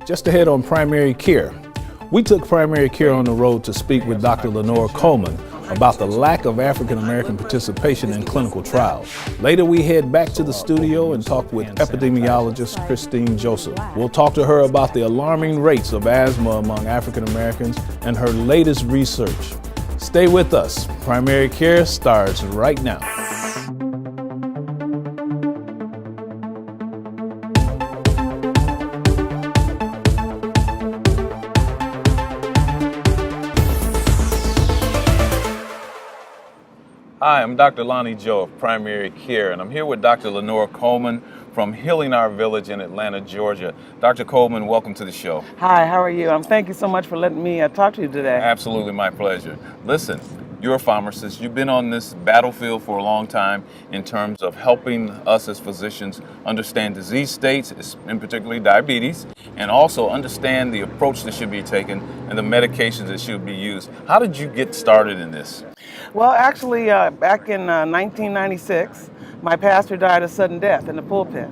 Just ahead on primary care. We took primary care on the road to speak with Dr. Lenore Coleman about the lack of African American participation in clinical trials. Later, we head back to the studio and talk with epidemiologist Christine Joseph. We'll talk to her about the alarming rates of asthma among African Americans and her latest research. Stay with us. Primary care starts right now. Hi, I'm Dr. Lonnie Joe of Primary Care, and I'm here with Dr. Lenore Coleman from Healing Our Village in Atlanta, Georgia. Dr. Coleman, welcome to the show. Hi, how are you? Thank you so much for letting me talk to you today. Absolutely, my pleasure. Listen, you're a pharmacist. You've been on this battlefield for a long time in terms of helping us as physicians understand disease states, in particularly diabetes, and also understand the approach that should be taken and the medications that should be used. How did you get started in this? Well, actually, back in 1996, my pastor died a sudden death in the pulpit.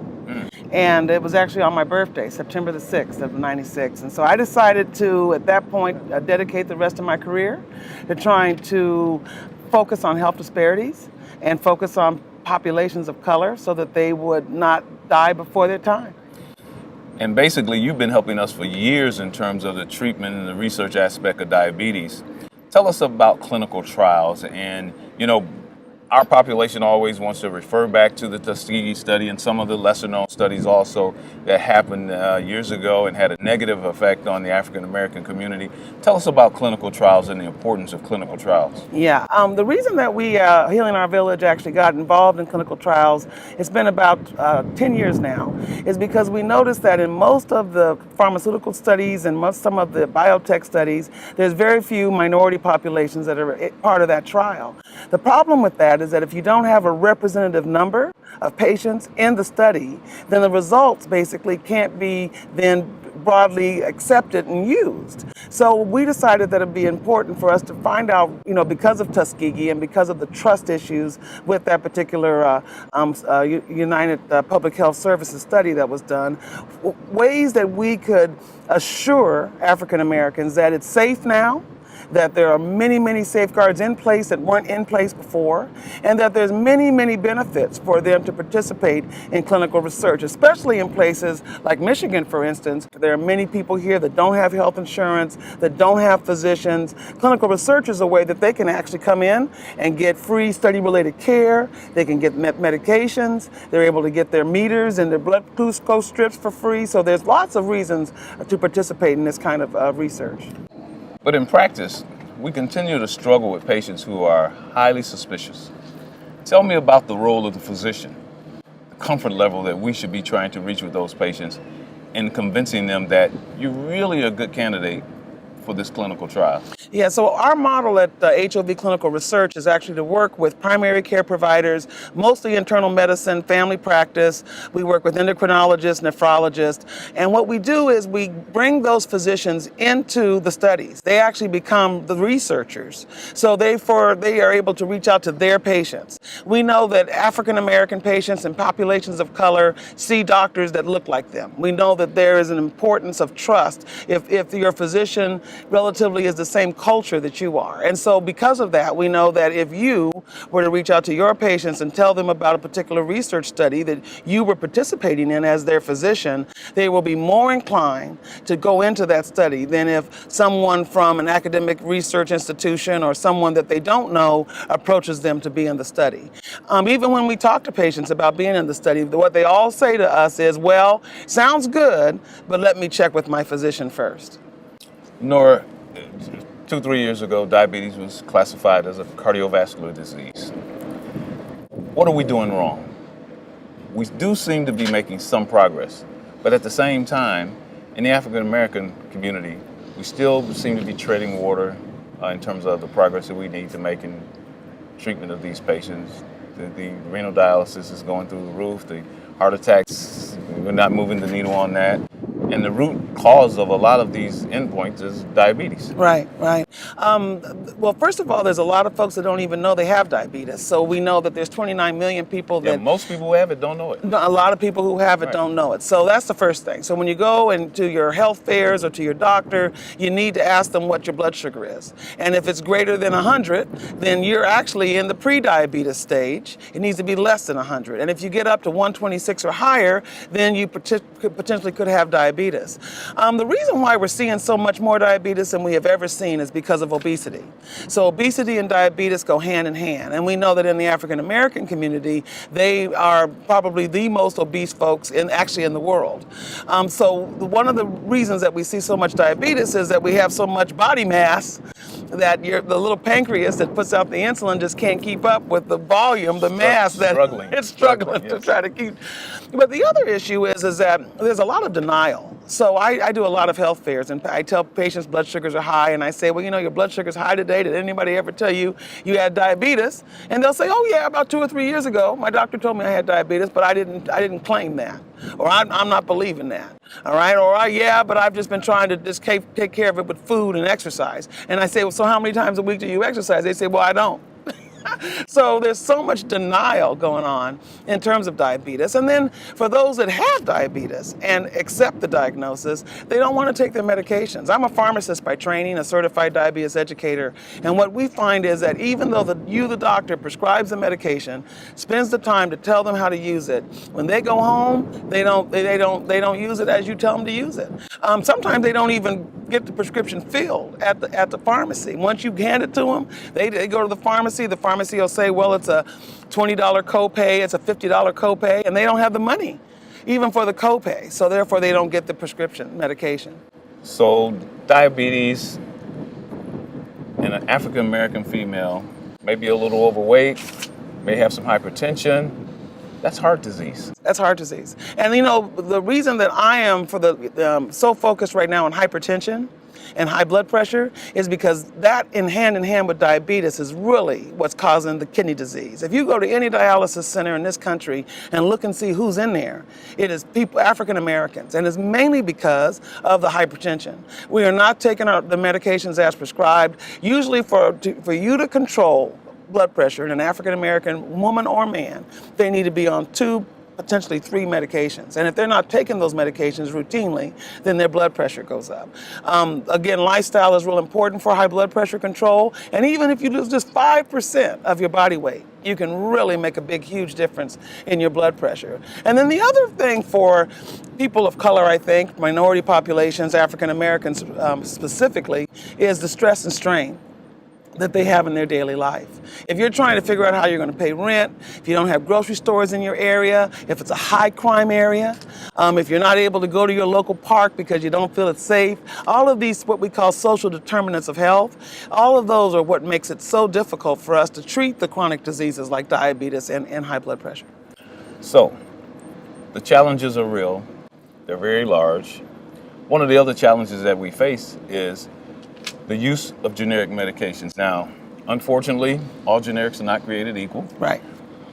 And it was actually on my birthday, September the 6th of 96. And so I decided to, at that point, dedicate the rest of my career to trying to focus on health disparities and focus on populations of color so that they would not die before their time. And basically, you've been helping us for years in terms of the treatment and the research aspect of diabetes. Tell us about clinical trials. And, you know, our population always wants to refer back to the Tuskegee study and some of the lesser known studies also that happened years ago and had a negative effect on the African American community. Tell us about clinical trials and the importance of clinical trials. Yeah, the reason that we, Healing Our Village, actually got involved in clinical trials, it's been about 10 years now, is because we noticed that in most of the pharmaceutical studies and some of the biotech studies, there's very few minority populations that are part of that trial. The problem with that is that if you don't have a representative number of patients in the study, then the results basically can't be then broadly accepted and used. So we decided that it'd be important for us to find out, you know, because of Tuskegee and because of the trust issues with that particular United Public Health Services study that was done, ways that we could assure African Americans that it's safe now, that there are many, many safeguards in place that weren't in place before, and that there's many, many benefits for them to participate in clinical research, especially in places like Michigan, for instance. There are many people here that don't have health insurance, that don't have physicians. Clinical research is a way that they can actually come in and get free study-related care. They can get medications. They're able to get their meters and their blood glucose strips for free. So there's lots of reasons to participate in this kind of research. But in practice, we continue to struggle with patients who are highly suspicious. Tell me about the role of the physician, the comfort level that we should be trying to reach with those patients in convincing them that you're really a good candidate for this clinical trial. Yeah, so our model at HOV Clinical Research is actually to work with primary care providers, mostly internal medicine, family practice. We work with endocrinologists, nephrologists, and what we do is we bring those physicians into the studies. They actually become the researchers, so they are able to reach out to their patients. We know that African American patients and populations of color see doctors that look like them. We know that there is an importance of trust if your physician relatively is the same culture that you are. And so because of that, we know that if you were to reach out to your patients and tell them about a particular research study that you were participating in as their physician, they will be more inclined to go into that study than if someone from an academic research institution or someone that they don't know approaches them to be in the study. Even when we talk to patients about being in the study, what they all say to us is, well, sounds good, but let me check with my physician first. Nora, 2-3 years ago, diabetes was classified as a cardiovascular disease. What are we doing wrong? We do seem to be making some progress, but at the same time, in the African American community, we still seem to be treading water in terms of the progress that we need to make in treatment of these patients. The renal dialysis is going through the roof, the heart attacks, we're not moving the needle on that. And the root cause of a lot of these endpoints is diabetes. Right, right. Well, first of all, there's a lot of folks that don't even know they have diabetes. So we know that there's 29 million people Yeah, that most people who have it don't know it. a lot of people who have it Right. don't know it. So that's the first thing. So when you go into your health fairs or to your doctor, you need to ask them what your blood sugar is. And if it's greater than 100, then you're actually in the pre-diabetes stage. It needs to be less than 100. And if you get up to 126 or higher, then you potentially could have diabetes. The reason why we're seeing so much more diabetes than we have ever seen is because of obesity. So obesity and diabetes go hand in hand. And we know that in the African American community, they are probably the most obese folks in the world. So one of the reasons that we see so much diabetes is that we have so much body mass that the little pancreas that puts out the insulin just can't keep up with the volume, the mass that it's struggling to try to keep. But the other issue is that there's a lot of denial. So I do a lot of health fairs, and I tell patients blood sugars are high, and I say, well, you know, your blood sugar's high today. Did anybody ever tell you you had diabetes? And they'll say, oh yeah, about 2 or 3 years ago, my doctor told me I had diabetes, but I didn't claim that, or I'm not believing that. All right, or yeah, but I've just been trying to just take care of it with food and exercise. And I say, well, so how many times a week do you exercise? They say, well, I don't. So there's so much denial going on in terms of diabetes. And then for those that have diabetes and accept the diagnosis, they don't want to take their medications. I'm a pharmacist by training, a certified diabetes educator. And what we find is that even though the doctor, prescribes the medication, spends the time to tell them how to use it, when they go home, they don't use it as you tell them to use it. Sometimes they don't even get the prescription filled at the pharmacy. Once you hand it to them, they go to the pharmacy. The pharmacy will say, well, it's a $20 copay, it's a $50 copay, and they don't have the money, even for the copay. So therefore, they don't get the prescription medication. So diabetes in an African American female may be a little overweight, may have some hypertension. That's heart disease. That's heart disease. And you know, the reason that I am so focused right now on hypertension and high blood pressure is because that in hand with diabetes is really what's causing the kidney disease. If you go to any dialysis center in this country and look and see who's in there, it is people, African Americans, and it's mainly because of the hypertension. We are not taking the medications as prescribed. Usually for you to control blood pressure in an African American woman or man, they need to be on 2, potentially 3 medications. And if they're not taking those medications routinely, then their blood pressure goes up. Again, lifestyle is real important for high blood pressure control. And even if you lose just 5% of your body weight, you can really make a huge difference in your blood pressure. And then the other thing for people of color, I think, minority populations, African Americans specifically, is the stress and strain that they have in their daily life. If you're trying to figure out how you're going to pay rent, if you don't have grocery stores in your area, if it's a high crime area, if you're not able to go to your local park because you don't feel it's safe, all of these what we call social determinants of health, all of those are what makes it so difficult for us to treat the chronic diseases like diabetes and high blood pressure. So the challenges are real. They're very large. One of the other challenges that we face is the use of generic medications. Now, unfortunately, all generics are not created equal. Right.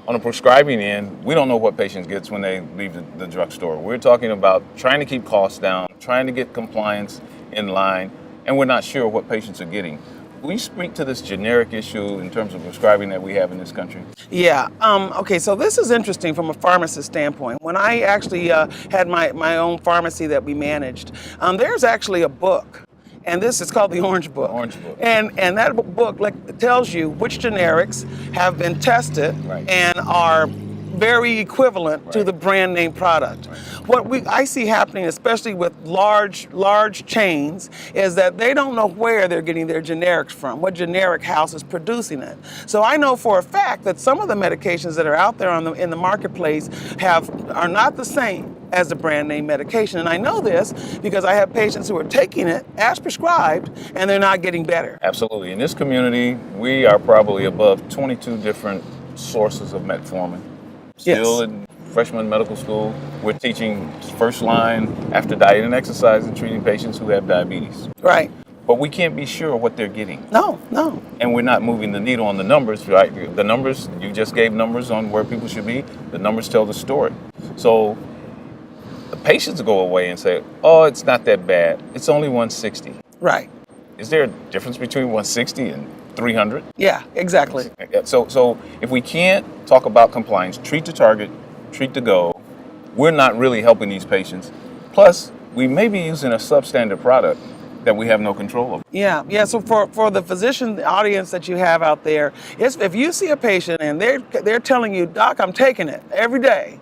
On the prescribing end, we don't know what patients get when they leave the drugstore. We're talking about trying to keep costs down, trying to get compliance in line, and we're not sure what patients are getting. Will you speak to this generic issue in terms of prescribing that we have in this country? Yeah. Okay, so this is interesting from a pharmacist standpoint. When I actually had my own pharmacy that we managed, there's actually a book. And this is called the Orange Book. Orange Book. And that book tells you which generics have been tested and are very equivalent to the brand name product. What I see happening, especially with large chains, is that they don't know where they're getting their generics from, what generic house is producing it. So I know for a fact that some of the medications that are out there in the marketplace are not the same as the brand name medication. And I know this because I have patients who are taking it as prescribed and they're not getting better. Absolutely. In this community, we are probably above 22 different sources of metformin. Still in freshman medical school, we're teaching first line after diet and exercise and treating patients who have diabetes. Right. But we can't be sure what they're getting. No. And we're not moving the needle on the numbers, right? The numbers, you just gave numbers on where people should be. The numbers tell the story. So the patients go away and say, oh, it's not that bad. It's only 160. Right. Is there a difference between 160 and 300? Yeah, exactly. So if we can't talk about compliance, treat the target, treat the goal, we're not really helping these patients. Plus, we may be using a substandard product that we have no control over. Yeah. So for the physician audience that you have out there, if you see a patient and they're telling you, Doc, I'm taking it every day,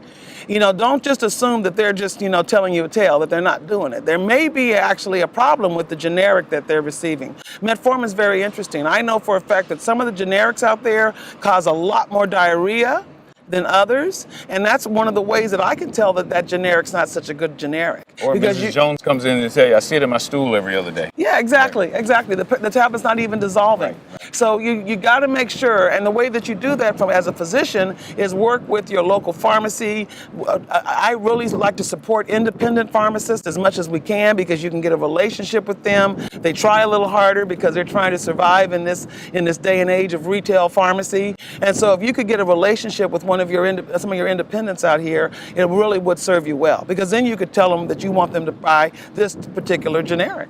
don't just assume that they're just, telling you a tale, that they're not doing it. There may be actually a problem with the generic that they're receiving. Metformin is very interesting. I know for a fact that some of the generics out there cause a lot more diarrhea than others, and that's one of the ways that I can tell that generic's not such a good generic. Or because Mrs. Jones comes in and say, I see it in my stool every other day. Yeah, exactly. The tablet's not even dissolving. Right. So you got to make sure, and the way that you do that as a physician is work with your local pharmacy. I really like to support independent pharmacists as much as we can, because you can get a relationship with them. They try a little harder because they're trying to survive in this day and age of retail pharmacy. And so if you could get a relationship with some of your independents out here, it really would serve you well, because then you could tell them that you want them to buy this particular generic.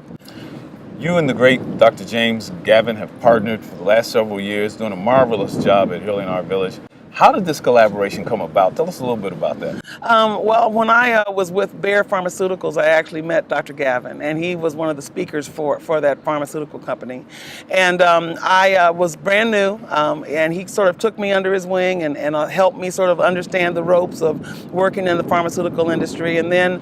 You and the great Dr. James Gavin have partnered for the last several years, doing a marvelous job at Healing Our Village. How did this collaboration come about? Tell us a little bit about that. Well, when I was with Bayer Pharmaceuticals, I actually met Dr. Gavin, and he was one of the speakers for that pharmaceutical company. And I was brand new, and he sort of took me under his wing and helped me sort of understand the ropes of working in the pharmaceutical industry. And then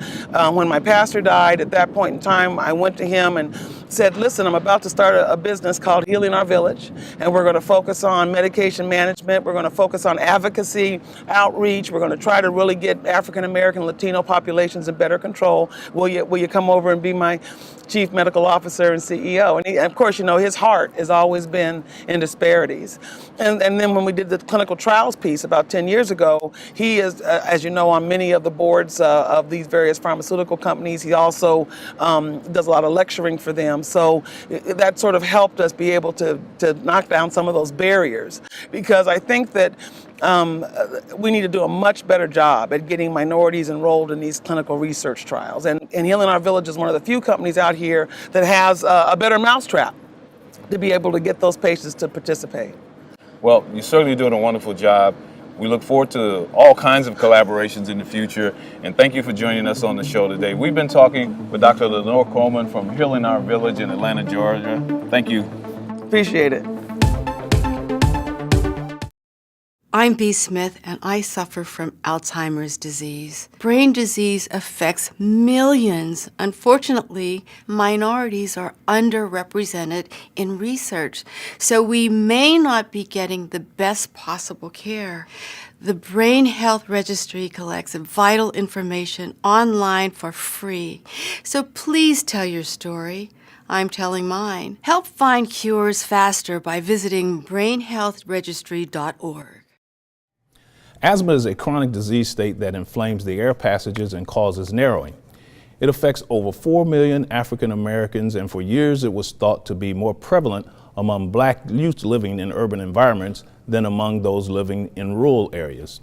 when my pastor died, at that point in time, I went to him and said, listen, I'm about to start a business called Healing Our Village, and we're going to focus on medication management. We're going to focus on advocacy, outreach. We're going to try to really get African American, Latino populations in better control. Will you come over and be my chief medical officer and CEO? And of course, his heart has always been in disparities. And then when we did the clinical trials piece about 10 years ago, he is, as you know, on many of the boards of these various pharmaceutical companies. He also does a lot of lecturing for them. So that sort of helped us be able to knock down some of those barriers, because I think that we need to do a much better job at getting minorities enrolled in these clinical research trials. And Healing Our Village is one of the few companies out here that has a better mousetrap to be able to get those patients to participate. Well, you're certainly doing a wonderful job. We look forward to all kinds of collaborations in the future, and thank you for joining us on the show today. We've been talking with Dr. Lenore Coleman from Healing Our Village in Atlanta, Georgia. Thank you. Appreciate it. I'm Bea Smith, and I suffer from Alzheimer's disease. Brain disease affects millions. Unfortunately, minorities are underrepresented in research, so we may not be getting the best possible care. The Brain Health Registry collects vital information online for free, so please tell your story. I'm telling mine. Help find cures faster by visiting brainhealthregistry.org. Asthma is a chronic disease state that inflames the air passages and causes narrowing. It affects over 4 million African Americans, and for years it was thought to be more prevalent among Black youth living in urban environments than among those living in rural areas.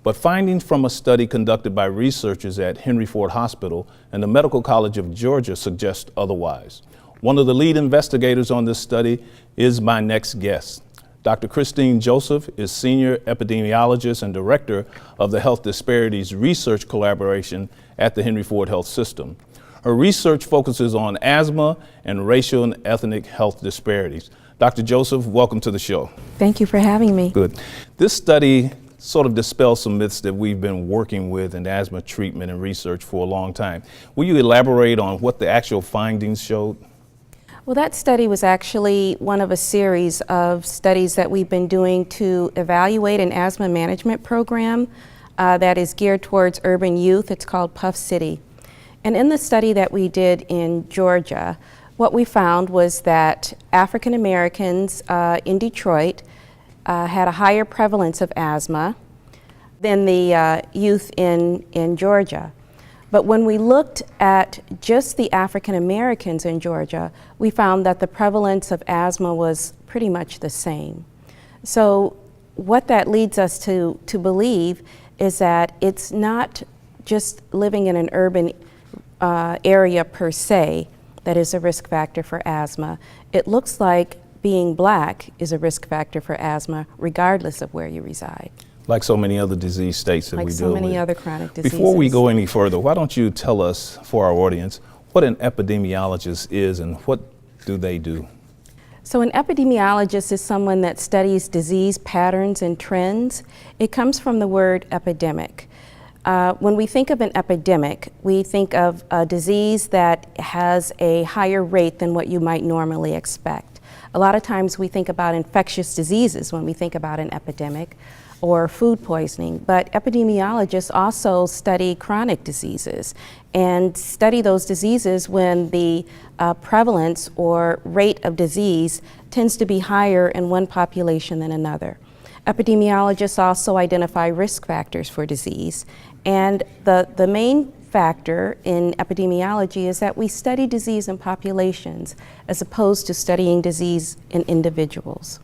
But findings from a study conducted by researchers at Henry Ford Hospital and the Medical College of Georgia suggest otherwise. One of the lead investigators on this study is my next guest. Dr. Christine Joseph is Senior Epidemiologist and Director of the Health Disparities Research Collaboration at the Henry Ford Health System. Her research focuses on asthma and racial and ethnic health disparities. Dr. Joseph, welcome to the show. Thank you for having me. Good. This study sort of dispels some myths that we've been working with in asthma treatment and research for a long time. Will you elaborate on what the actual findings showed? Well, that study was actually one of a series of studies that we've been doing to evaluate an asthma management program that is geared towards urban youth. It's called Puff City. And in the study that we did in Georgia, what we found was that African Americans in Detroit had a higher prevalence of asthma than the youth in Georgia. But when we looked at just the African Americans in Georgia, we found that the prevalence of asthma was pretty much the same. So what that leads us to believe is that it's not just living in an urban area per se that is a risk factor for asthma. It looks like being black is a risk factor for asthma regardless of where you reside. Like so many other disease states that we deal with. Like so many other chronic diseases. Before we go any further, why don't you tell us, for our audience, what an epidemiologist is and what do they do? So an epidemiologist is someone that studies disease patterns and trends. It comes from the word epidemic. When we think of an epidemic, we think of a disease that has a higher rate than what you might normally expect. A lot of times we think about infectious diseases when we think about an epidemic, or food poisoning, but epidemiologists also study chronic diseases and study those diseases when the prevalence or rate of disease tends to be higher in one population than another. Epidemiologists also identify risk factors for disease, and the main factor in epidemiology is that we study disease in populations as opposed to studying disease in individuals.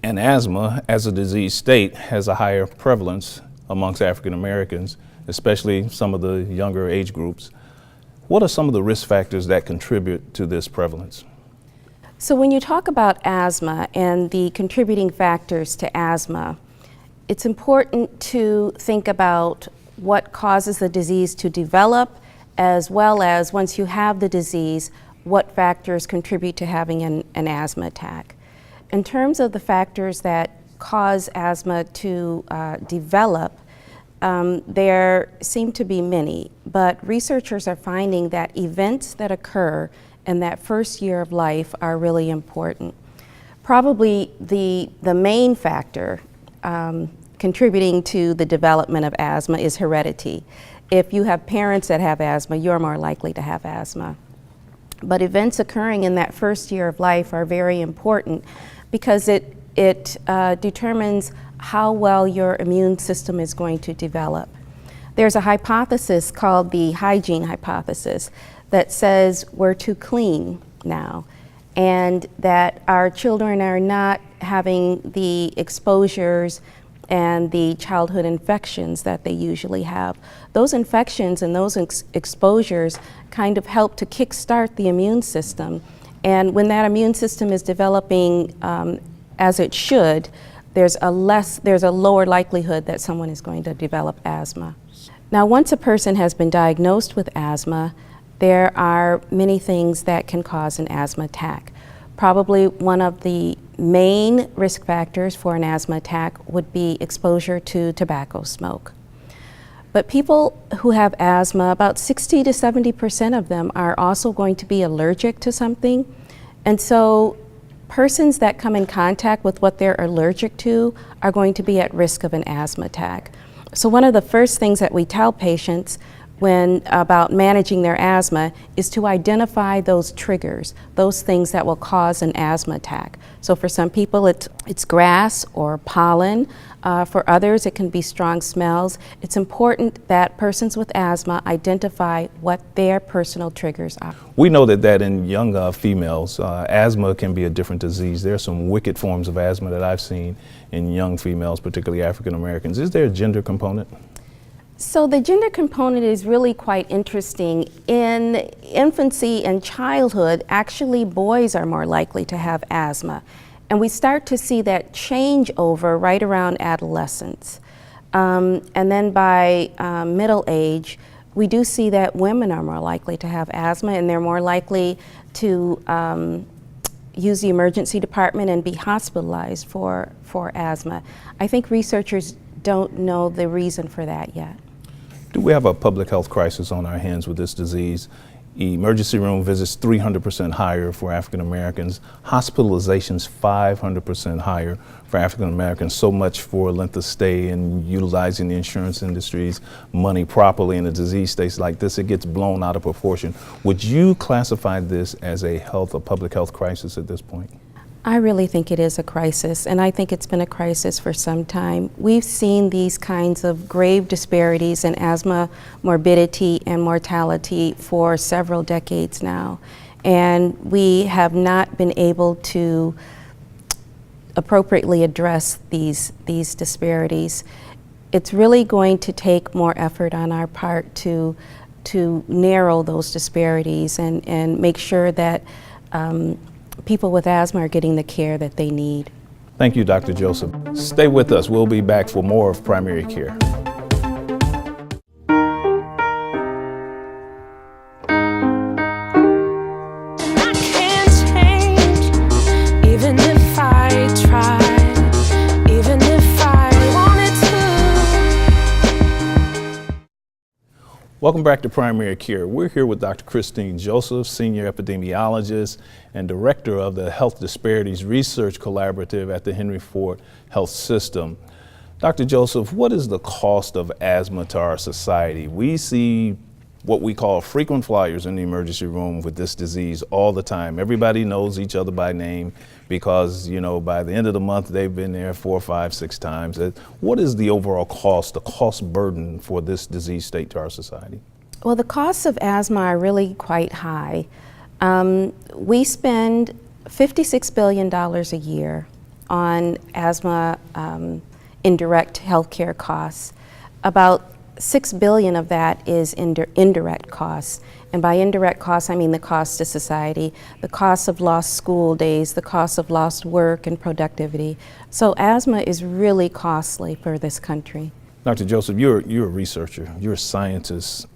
And asthma, as a disease state, has a higher prevalence amongst African Americans, especially some of the younger age groups. What are some of the risk factors that contribute to this prevalence? So when you talk about asthma and the contributing factors to asthma, it's important to think about what causes the disease to develop, as well as once you have the disease, what factors contribute to having an asthma attack. In terms of the factors that cause asthma to develop, there seem to be many, but researchers are finding that events that occur in that first year of life are really important. Probably the main factor contributing to the development of asthma is heredity. If you have parents that have asthma, you're more likely to have asthma. But events occurring in that first year of life are very important because it determines how well your immune system is going to develop. There's a hypothesis called the hygiene hypothesis that says we're too clean now, and that our children are not having the exposures and the childhood infections that they usually have. Those infections and those exposures kind of help to kickstart the immune system. And when that immune system is developing as it should, there's a lower likelihood that someone is going to develop asthma. Now, once a person has been diagnosed with asthma, there are many things that can cause an asthma attack. Probably one of the main risk factors for an asthma attack would be exposure to tobacco smoke. But people who have asthma, about 60 to 70% of them are also going to be allergic to something. And so persons that come in contact with what they're allergic to are going to be at risk of an asthma attack. So one of the first things that we tell patients about managing their asthma is to identify those triggers, those things that will cause an asthma attack. So for some people it's grass or pollen. For others it can be strong smells. It's important that persons with asthma identify what their personal triggers are. We know that in young females, asthma can be a different disease. There are some wicked forms of asthma that I've seen in young females, particularly African Americans. Is there a gender component? So the gender component is really quite interesting. In infancy and childhood, actually boys are more likely to have asthma. And we start to see that change over right around adolescence. And then by middle age, we do see that women are more likely to have asthma, and they're more likely to use the emergency department and be hospitalized for asthma. I think researchers don't know the reason for that yet. Do we have a public health crisis on our hands with this disease? Emergency room visits 300% higher for African Americans, hospitalizations 500% higher for African Americans. So much for length of stay and utilizing the insurance industry's money properly in a disease state like this. It gets blown out of proportion. Would you classify this as a public health crisis at this point? I really think it is a crisis, and I think it's been a crisis for some time. We've seen these kinds of grave disparities in asthma morbidity and mortality for several decades now, and we have not been able to appropriately address these disparities. it's really going to take more effort on our part to narrow those disparities and make sure that people with asthma are getting the care that they need. Thank you, Dr. Joseph. Stay with us. We'll be back for more of Primary Care. Welcome back to Primary Care. We're here with Dr. Christine Joseph, Senior Epidemiologist and Director of the Health Disparities Research Collaborative at the Henry Ford Health System. Dr. Joseph, what is the cost of asthma to our society? We see what we call frequent flyers in the emergency room with this disease all the time. Everybody knows each other by name because, you know, by the end of the month, they've been there 4, 5, 6 times. What is the overall cost, the cost burden for this disease state to our society? Well, the costs of asthma are really quite high. We spend $56 billion a year on asthma indirect healthcare costs. About $6 billion of that is indirect costs. And by indirect costs, I mean the cost to society, the cost of lost school days, the cost of lost work and productivity. So asthma is really costly for this country. Dr. Joseph, you're a researcher, you're a scientist.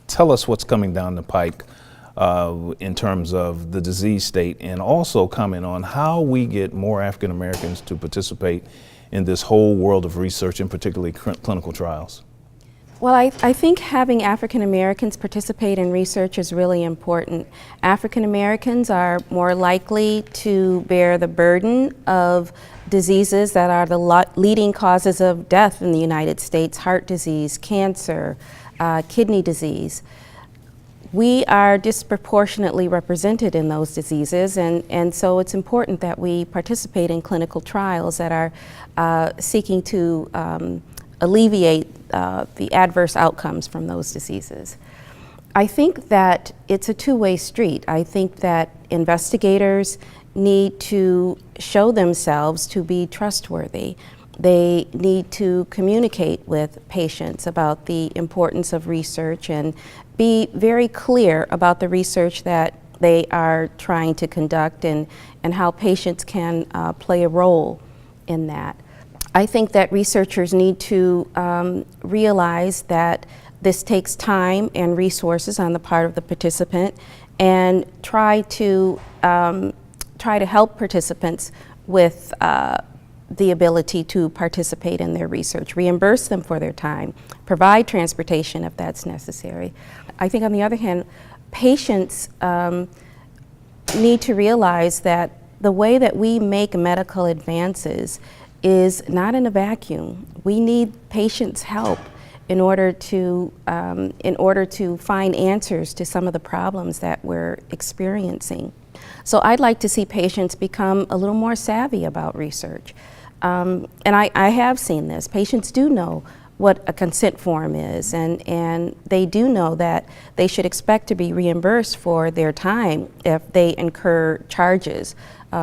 Tell us what's coming down the pike in terms of the disease state, and also comment on how we get more African Americans to participate in this whole world of research, and particularly clinical trials. Well, I think having African Americans participate in research is really important. African Americans are more likely to bear the burden of diseases that are the leading causes of death in the United States: heart disease, cancer, kidney disease. We are disproportionately represented in those diseases, and so it's important that we participate in clinical trials that are seeking to alleviate the adverse outcomes from those diseases. I think that it's a two-way street. I think that investigators need to show themselves to be trustworthy. They need to communicate with patients about the importance of research and be very clear about the research that they are trying to conduct and how patients can play a role in that. I think that researchers need to realize that this takes time and resources on the part of the participant, and try to help participants with the ability to participate in their research, reimburse them for their time, provide transportation if that's necessary. I think on the other hand, patients need to realize that the way that we make medical advances is not in a vacuum. We need patients' help in order to find answers to some of the problems that we're experiencing. So I'd like to see patients become a little more savvy about research. And I have seen this. Patients do know what a consent form is, and they do know that they should expect to be reimbursed for their time if they incur charges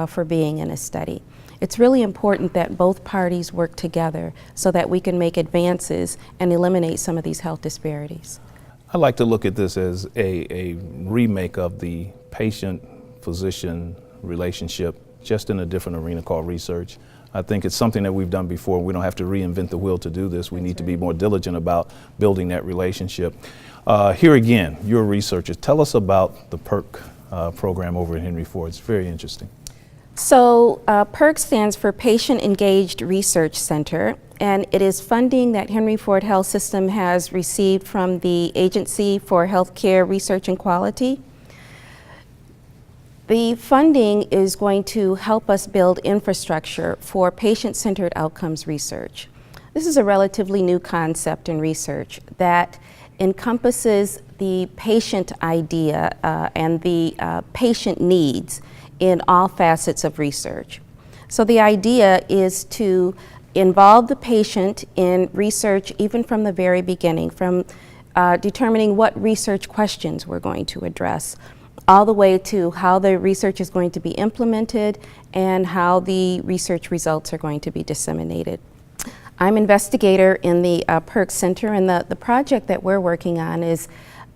for being in a study. It's really important that both parties work together so that we can make advances and eliminate some of these health disparities. I like to look at this as a remake of the patient-physician relationship, just in a different arena called research. I think it's something that we've done before. We don't have to reinvent the wheel to do this. We need to be more diligent about building that relationship. Here again, you're a researcher. Tell us about the PERC program over at Henry Ford. It's very interesting. So PERC stands for Patient Engaged Research Center, and it is funding that Henry Ford Health System has received from the Agency for Healthcare Research and Quality. The funding is going to help us build infrastructure for patient-centered outcomes research. This is a relatively new concept in research that encompasses the patient idea and the patient needs in all facets of research. So the idea is to involve the patient in research even from the very beginning, from determining what research questions we're going to address, all the way to how the research is going to be implemented and how the research results are going to be disseminated. I'm investigator in the PERC Center, and the project that we're working on is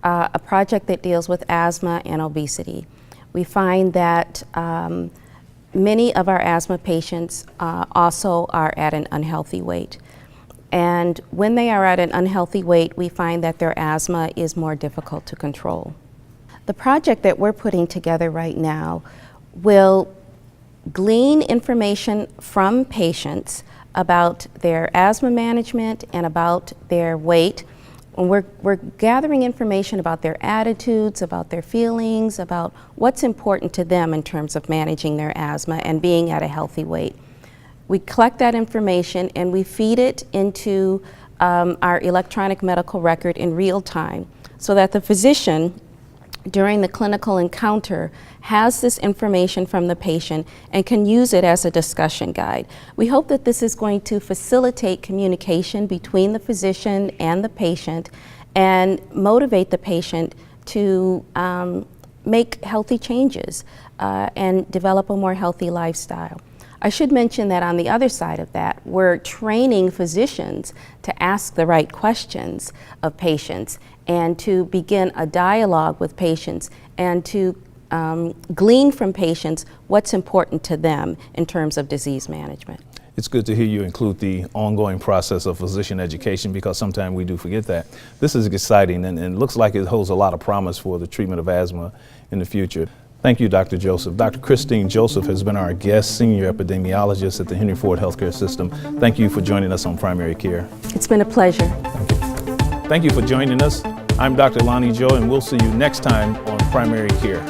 a project that deals with asthma and obesity. We find that many of our asthma patients also are at an unhealthy weight. And when they are at an unhealthy weight, we find that their asthma is more difficult to control. The project that we're putting together right now will glean information from patients about their asthma management and about their weight. And we're gathering information about their attitudes, about their feelings, about what's important to them in terms of managing their asthma and being at a healthy weight. We collect that information and we feed it into our electronic medical record in real time so that the physician during the clinical encounter has this information from the patient and can use it as a discussion guide. We hope that this is going to facilitate communication between the physician and the patient and motivate the patient to make healthy changes and develop a more healthy lifestyle. I should mention that on the other side of that, we're training physicians to ask the right questions of patients and to begin a dialogue with patients and to glean from patients what's important to them in terms of disease management. It's good to hear you include the ongoing process of physician education, because sometimes we do forget that. This is exciting and looks like it holds a lot of promise for the treatment of asthma in the future. Thank you, Dr. Joseph. Dr. Christine Joseph has been our guest, senior epidemiologist at the Henry Ford Healthcare System. Thank you for joining us on Primary Care. It's been a pleasure. Thank you for joining us. I'm Dr. Lonnie Joe, and we'll see you next time on Primary Care.